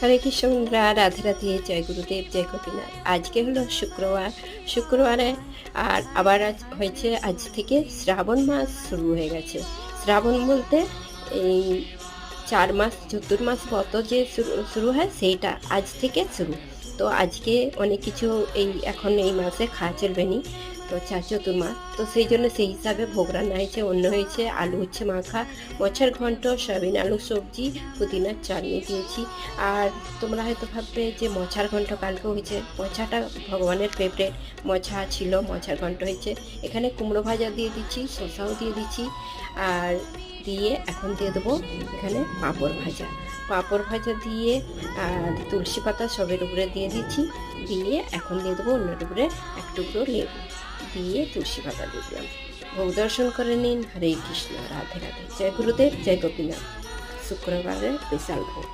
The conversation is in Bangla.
হরে কৃষ্ণ বন্ধুরা, রাধে রাধে, জয় গুরুদেব, জয় গোপীনাথ। আজকে হলো শুক্রবারে। আর আবার আজ হয়েছে, আজ থেকে শ্রাবণ মাস শুরু হয়ে গেছে। শ্রাবণ বলতে এই 4 মাস চতুর্মাস ব্রত যে শুরু হয় সেইটা আজ থেকে শুরু। তো আজকে অনেক কিছু এখন এই মাসে খাওয়া চলবে নি, তো চতুর্মাস, তো সেই জন্য সেই হিসাবে ভোগ রান্না হয়েছে। অন্য হয়েছে আলু উচ্ছে মাখা, মোচার ঘন্ট, সয়াবিন আলু সবজি, পুদিনার চাটনি দিয়েছি। আর তোমরা হয়তো ভাববে যে মোচার ঘন্ট কালকে হয়েছে, মোচাটা ভগবানের ফেভারেট, মোচা ছিল, মোচার ঘন্ট হয়েছে। এখানে কুমড়ো ভাজা দিয়ে দিচ্ছি, শসাও দিয়ে দিচ্ছি। আর দিয়ে এখন দিয়ে দেবো এখানে পাঁপড় ভাজা দিয়ে আর তুলসী পাতা সবের উপরে দিয়ে দিচ্ছি। দিয়ে এখন দিয়ে দেবো অন্যের উপরে এক টুকরো লেবু দিয়ে তুলসী পাতা দিয়ে দিলাম। ভোগ দর্শন করে নিন। হরে কৃষ্ণ, রাধে রাধে, জয় গুরুদেব, জয় গোপীনাথ। শুক্রবারের স্পেশাল ভোগ।